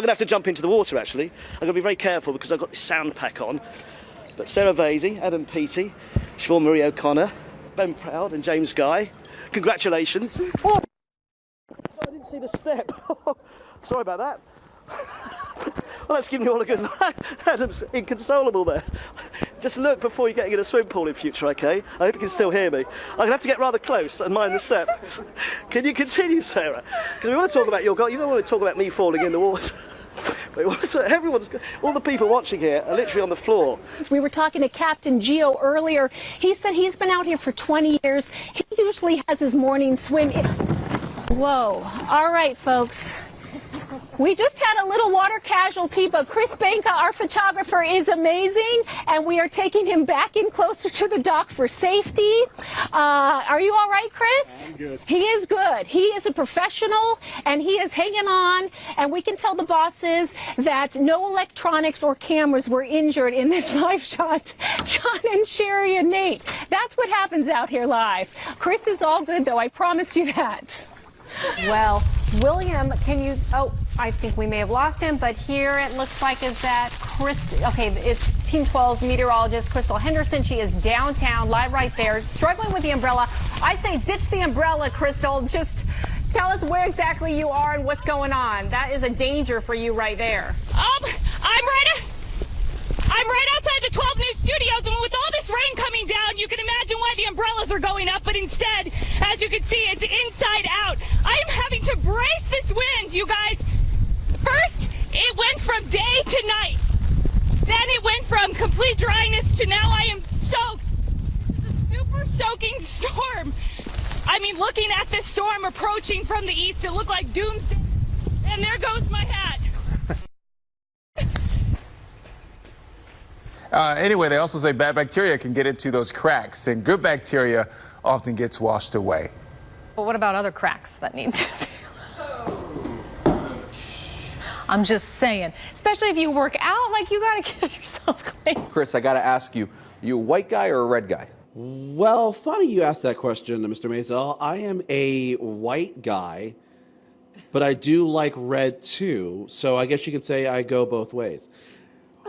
going to have to jump into the water, actually. I'm going to be very careful because I've got this sound pack on. But Sarah Vasey, Adam Peaty, Siobhan Marie O'Connor, Ben Proud and James Guy, congratulations. Oh, I didn't see the step. Sorry about that. Well, that's giving you all a good laugh. Adam's inconsolable there. Just look before you're getting in a swim pool in future, OK? I hope you can still hear me. I'm going to have to get rather close and mind the step. Can you continue, Sarah? Because we want to talk about your goal. You don't want to talk about me falling in the water. All the people watching here are literally on the floor. We were talking to Captain Gio earlier. He said he's been out here for 20 years. He usually has his morning swim. Whoa. All right, folks. We just had a little water casualty, but Chris Banka, our photographer, is amazing, and we are taking him back in closer to the dock for safety. Are you all right, Chris? I'm good. He is good. He is a professional, and he is hanging on, and we can tell the bosses that no electronics or cameras were injured in this live shot. John and Sherry and Nate, that's what happens out here live. Chris is all good, though. I promise you that. Well, William, can you, I think we may have lost him, but here it looks like is that it's Team 12's meteorologist, Crystal Henderson. She is downtown, live right there, struggling with the umbrella. I say ditch the umbrella, Crystal. Just tell us where exactly you are and what's going on. That is a danger for you right there. I'm right outside the 12 News studios, and with all this rain coming down, you can imagine why the umbrellas are going up, but instead, as you can see, it's inside out. I am having to brace this wind, you guys. First, it went from day to night. Then it went from complete dryness to now I am soaked. It's a super soaking storm. I mean, looking at this storm approaching from the east, it looked like doomsday. And there goes my hat. Anyway, they also say bad bacteria can get into those cracks, and good bacteria often gets washed away. But what about other cracks that need to be? I'm just saying, especially if you work out, like, you gotta get yourself clean. Chris, I gotta ask you, you a white guy or a red guy? Well, funny you asked that question, Mr. Maisel. I am a white guy, but I do like red too, so I guess you could say I go both ways.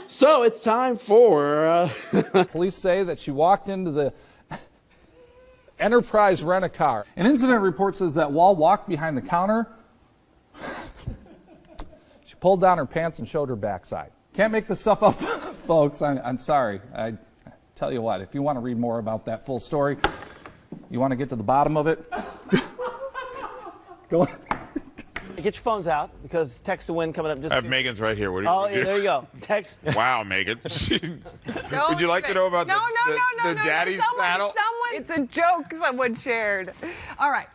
So it's time for... Police say that she walked into the Enterprise Rent-A-Car. An incident report says that Wall walked behind the counter. She pulled down her pants and showed her backside. Can't make this stuff up, folks. I'm sorry. I tell you what, if you want to read more about that full story, you want to get to the bottom of it, go ahead. Get your phones out because text to win coming up. I have Megan's right here. What do you there you go. Text. Wow, Megan. Would you like to know about the daddy saddle? It's a joke someone shared. All right.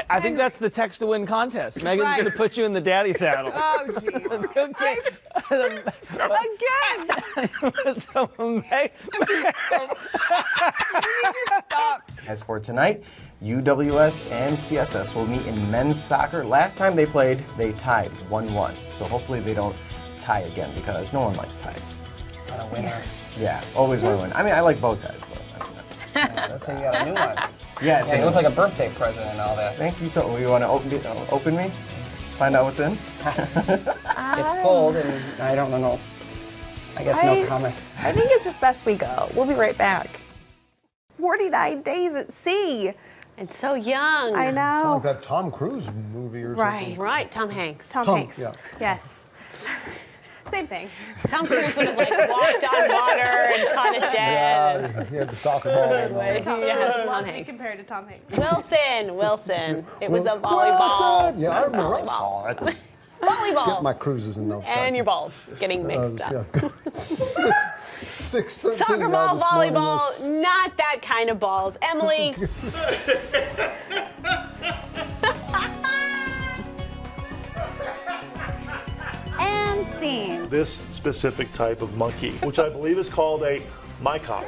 I think that's the text to win contest. Megan's going to put you in the daddy saddle. Oh, geez. Okay. Again. So, Stop. As for tonight, UWS and CSS will meet in men's soccer. Last time they played, they tied 1-1. So hopefully they don't tie again because no one likes ties. Not a winner. Yeah, always want to win. I mean, I like bow ties, but That's how you got a new one. Yeah, you look like a birthday present and all that. Thank you. So you want to open me? Find out what's in? It's cold and I don't know. I guess no comment. I think it's just best we go. We'll be right back. 49 days at sea. It's so young. I know. It's like that Tom Cruise movie or something. Right, Tom Hanks. Tom Hanks. Yeah. Yes. Same thing. Tom Cruise would have walked on water and caught a jet. Yeah, he had the soccer ball. Tom Hanks. Compared to Tom Hanks. Wilson. It was a volleyball. Wilson. Yeah, I remember. I saw it. Volleyball. Get my cruises and notes. And your balls getting mixed up. Yeah. 6:13. Soccer ball, volleyball, not that kind of balls. Emily. And scene. This specific type of monkey, which I believe is called a mycock.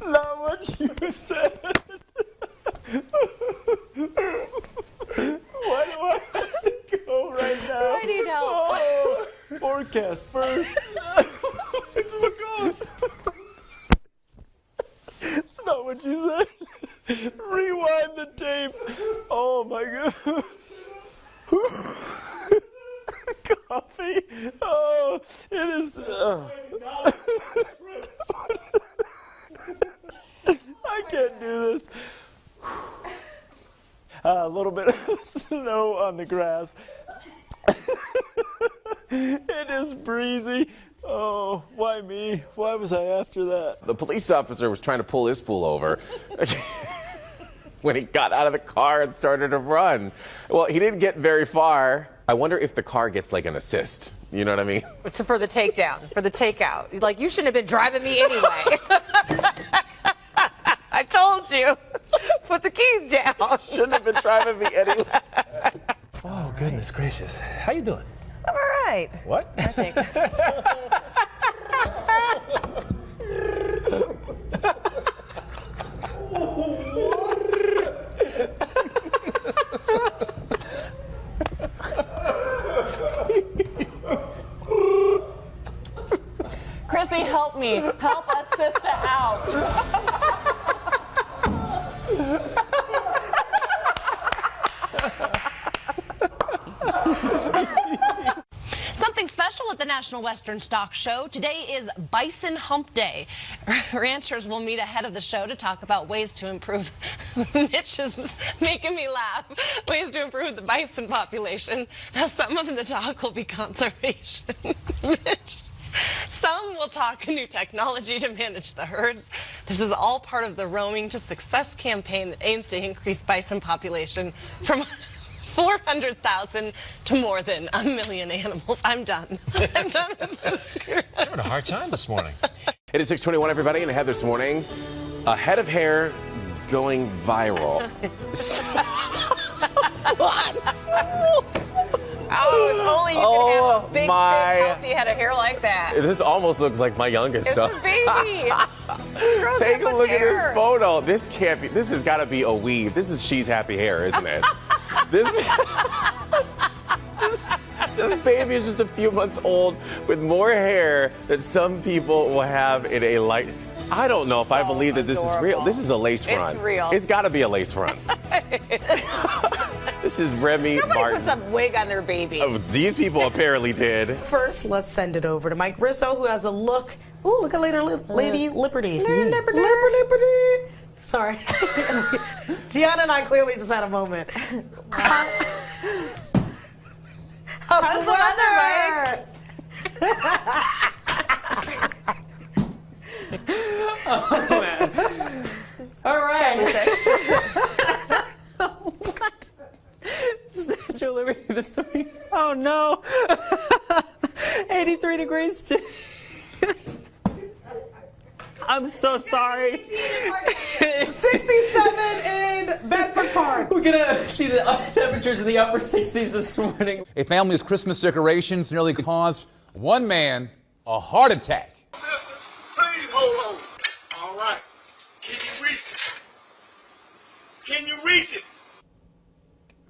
Not what you said. Why do I have to go right now? I need help. Oh, forecast first. It's not what you said. Rewind the tape. Oh my God. Coffee. Oh, it is. I can't do this. A little bit of snow on the grass. It is breezy. Oh, why me? Why was I after that? The police officer was trying to pull his fool over when he got out of the car and started to run. Well, he didn't get very far. I wonder if the car gets like an assist. You know what I mean? For the takedown, for the takeout. Like, you shouldn't have been driving me anyway. I told you. Put the keys down. Shouldn't have been driving me anyway. Oh, goodness gracious. How you doing? I'm all right. What? I think. Chrissy, help me. Help us sister out. Something special at the National Western Stock Show. Today is Bison Hump Day. Ranchers will meet ahead of the show to talk about ways to improve. Mitch is making me laugh. Ways to improve the bison population. Now, some of the talk will be conservation. Mitch. Some will talk new technology to manage the herds. This is all part of the Roaming to Success campaign that aims to increase bison population from 400,000 to more than 1 million animals. I'm done. I'm done with this. You're having a hard time this morning. It is 6:21, everybody, and ahead this morning, a head of hair going viral. What? Oh, if only you could have a big, healthy head of hair like that. This almost looks like my youngest It's son. a baby. Take a look at this photo. This can't be. This has got to be a weave. This is She's Happy Hair, isn't it? this baby is just a few months old with more hair that some people will have in a light. I don't know if I believe that this is real. This is a lace front. It's real. It's got to be a lace front. This is Remy Nobody Martin. puts a wig on their baby. Oh, these people apparently did. First, let's send it over to Mike Rizzo, who has a look. Ooh, look at Lady Liberty. Liberty. Sorry. Gianna and I clearly just had a moment. How's the weather, Oh, man. All right. Statue of Liberty this morning. Oh, no. 83 degrees today. I'm so sorry. 67 in Bedford Park. We're going to see the temperatures in the upper 60s this morning. A family's Christmas decorations nearly caused one man a heart attack. Please hold on. All right. Can you reach it? Can you reach it?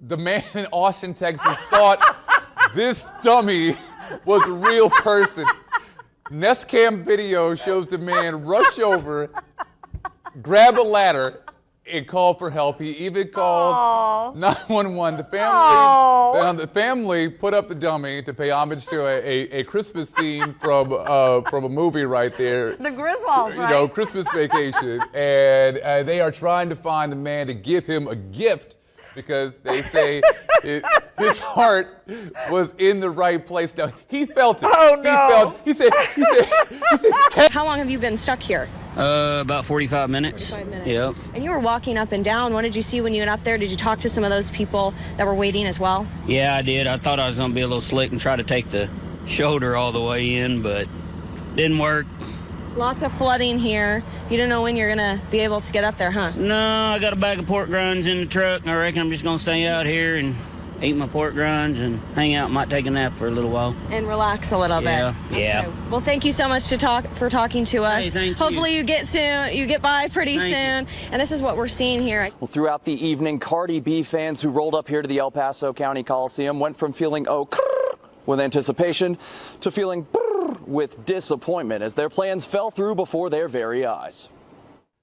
The man in Austin, Texas thought this dummy was a real person. Nest Cam video shows the man rush over, grab a ladder, and call for help. He even called 911. The family put up the dummy to pay homage to a Christmas scene from a movie right there. The Griswolds, right? You know, Christmas Vacation. And they are trying to find the man to give him a gift because they say his heart was in the right place. Now, he felt it. Oh, no. He said, How long have you been stuck here? About 45 minutes. 45 minutes. Yep. And you were walking up and down. What did you see when you went up there? Did you talk to some of those people that were waiting as well? Yeah, I did. I thought I was going to be a little slick and try to take the shoulder all the way in, but didn't work. Lots of flooding here. You don't know when you're going to be able to get up there, huh? No, I got a bag of pork rinds in the truck, and I reckon I'm just going to stay out here and eat my pork rinds and hang out. Might take a nap for a little while. And relax a little bit. Yeah. Okay. Well, thank you so much for talking to us. Hey, thank Hopefully you. you get by pretty soon. And this is what we're seeing here. Well, throughout the evening, Cardi B fans who rolled up here to the El Paso County Coliseum went from feeling with anticipation to feeling with disappointment as their plans fell through before their very eyes.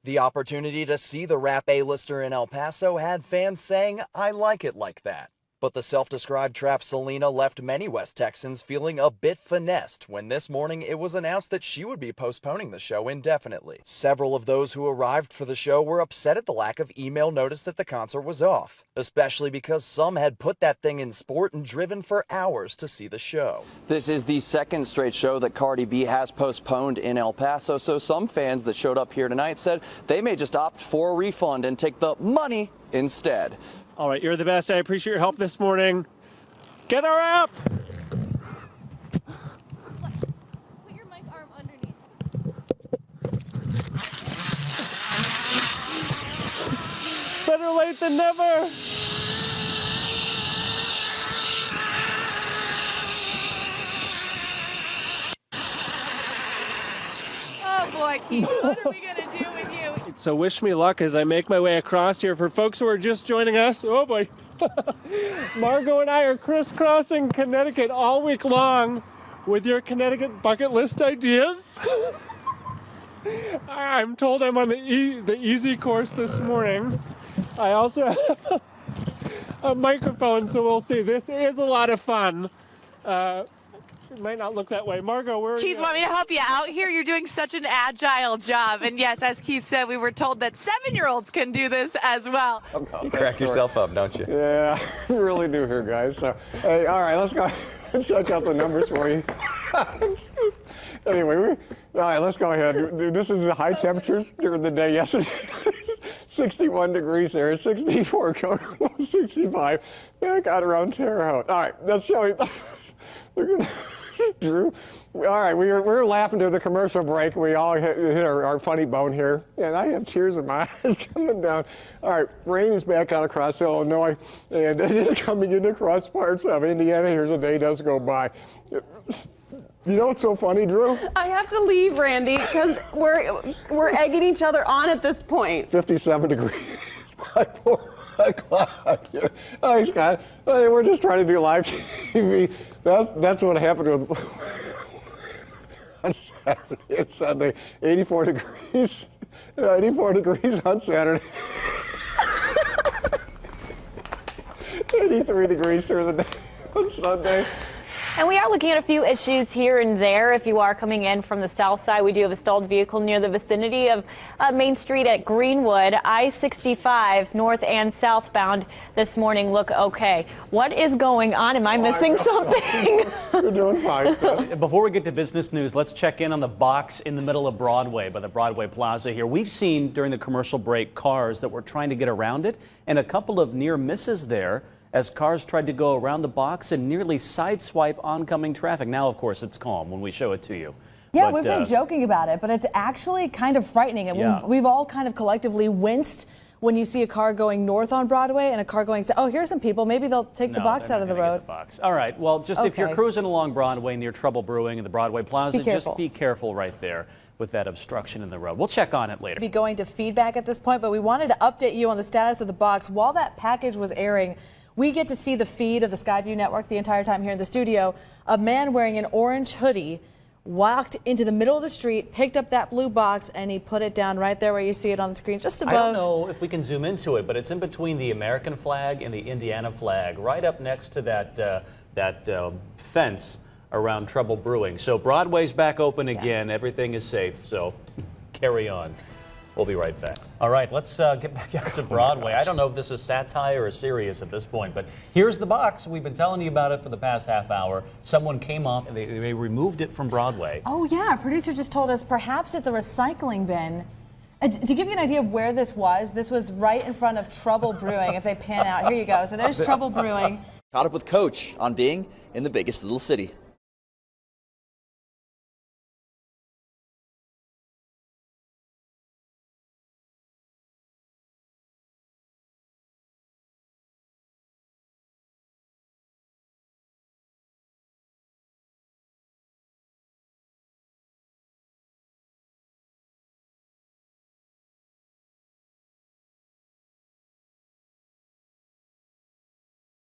The opportunity to see the rap A-lister in El Paso had fans saying, "I like it like that." But the self-described trap Selena left many West Texans feeling a bit finessed when this morning it was announced that she would be postponing the show indefinitely. Several of those who arrived for the show were upset at the lack of email notice that the concert was off, especially because some had put that thing in sport and driven for hours to see the show. This is the second straight show that Cardi B has postponed in El Paso, so some fans that showed up here tonight said they may just opt for a refund and take the money instead. All right, you're the best. I appreciate your help this morning. Get our app. Put your mic arm underneath. Better late than never. Oh boy, Keith, what are we gonna do with you? So wish me luck as I make my way across here. For folks who are just joining us, oh boy. Margot and I are crisscrossing Connecticut all week long with your Connecticut bucket list ideas. I'm told I'm on the easy course this morning. I also have a microphone, so we'll see. This is a lot of fun. It might not look that way. Margot, where are you? Keith, want me to help you out here? You're doing such an agile job. And yes, as Keith said, we were told that 7-year-olds can do this as well. You crack yourself up, don't you? Yeah, we really do here, guys. So, hey, all right, let's go and check out the numbers for you. Anyway, all right, let's go ahead. This is the high temperatures during the day yesterday. 61 degrees there, 64 Kokomo, 65 back out around Terre Haute. All right, let's show you. Look at Drew. All right, we were laughing to the commercial break. We all hit our funny bone here, and I have tears in my eyes coming down. All right, rain is back out across Illinois, and it is coming in across parts of Indiana. Here's a day does go by. You know what's so funny, Drew? I have to leave, Randy, because we're egging each other on at this point. 57 degrees by 4 o'clock. Oh, Scott, we're just trying to do live TV. That's what happened on Saturday and Sunday. 84 degrees. 84 degrees on Saturday. 83 degrees during the day on Sunday. And we are looking at a few issues here and there. If you are coming in from the south side, we do have a stalled vehicle near the vicinity of Main Street at Greenwood. I-65 north and southbound this morning look okay. What is going on? Am I missing something? You're doing fine. Before we get to business news, let's check in on the box in the middle of Broadway by the Broadway Plaza here. We've seen during the commercial break cars that were trying to get around it and a couple of near misses there as cars tried to go around the box and nearly sideswipe oncoming traffic. Now, of course, it's calm when we show it to you. Yeah, we've been joking about it, but it's actually kind of frightening. And Yeah. we've all kind of collectively winced when you see a car going north on Broadway and a car going, oh, here's some people. Maybe they'll take the box out of the road. All right, well, just if you're Okay. cruising along Broadway near Trouble Brewing and the Broadway Plaza, Be careful. just be careful right there with that obstruction in the road. We'll check on it later. Be going to feedback at this point, but we wanted to update you on the status of the box. While that package was airing, we get to see the feed of the Skyview Network the entire time here in the studio. A man wearing an orange hoodie walked into the middle of the street, picked up that blue box, and he put it down right there where you see it on the screen, just above. I don't know if we can zoom into it, but it's in between the American flag and the Indiana flag, right up next to that fence around Trouble Brewing. So Broadway's back open again. Everything is safe, so carry on. We'll be right back. All right, let's get back out to Broadway. I don't know if this is satire or serious at this point, but here's the box. We've been telling you about it for the past half hour. Someone came up and they removed it from Broadway. Oh, yeah. Our producer just told us perhaps it's a recycling bin. To give you an idea of where this was right in front of Trouble Brewing. If they pan out, here you go. So there's Trouble Brewing. Caught up with Coach on being in the biggest little city.